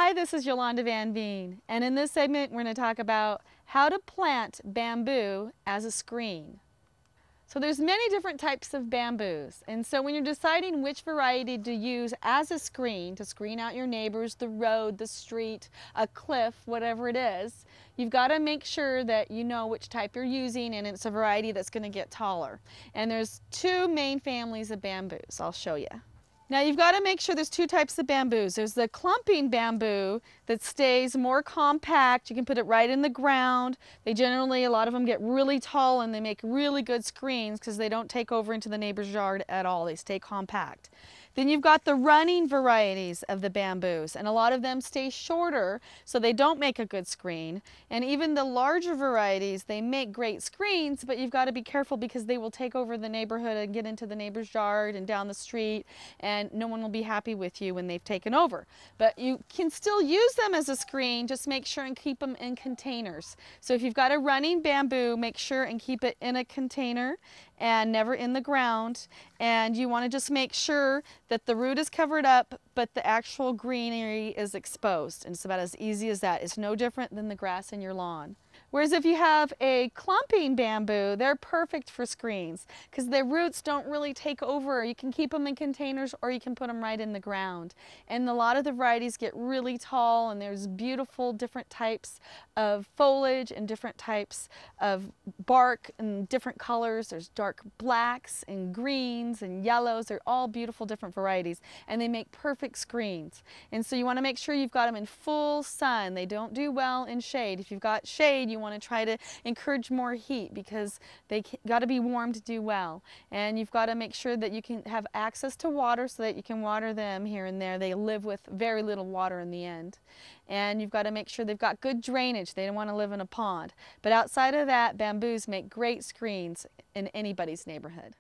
Hi, this is Yolanda Vanveen, and in this segment we're going to talk about how to plant bamboo as a screen. So there's many different types of bamboos, and so when you're deciding which variety to use as a screen, to screen out your neighbors, the road, the street, a cliff, whatever it is, you've got to make sure that you know which type you're using, and it's a variety that's going to get taller. And there's two main families of bamboos. I'll show you. Now you've got to make sure there's two types of bamboos. There's the clumping bamboo that stays more compact. You can put it right in the ground. They generally, a lot of them get really tall and they make really good screens because they don't take over into the neighbor's yard at all. They stay compact. Then you've got the running varieties of the bamboos, and a lot of them stay shorter, so they don't make a good screen. And even the larger varieties, they make great screens, but you've got to be careful because they will take over the neighborhood and get into the neighbor's yard and down the street, and no one will be happy with you when they've taken over. But you can still use them as a screen, just make sure and keep them in containers. So if you've got a running bamboo, make sure and keep it in a container and never in the ground. And you want to just make sure that the root is covered up, but the actual greenery is exposed. And it's about as easy as that. It's no different than the grass in your lawn. Whereas if you have a clumping bamboo, they're perfect for screens because their roots don't really take over. You can keep them in containers or you can put them right in the ground. And a lot of the varieties get really tall, and there's beautiful different types of foliage and different types of bark and different colors. There's dark blacks and greens and yellows. They're all beautiful different varieties, and they make perfect screens. And so you want to make sure you've got them in full sun. They don't do well in shade. If you've got shade, you want to try to encourage more heat because they got to be warm to do well. And you've got to make sure that you can have access to water so that you can water them here and there. They live with very little water in the end. And you've got to make sure they've got good drainage. They don't want to live in a pond. But outside of that, bamboos make great screens in anybody's neighborhood.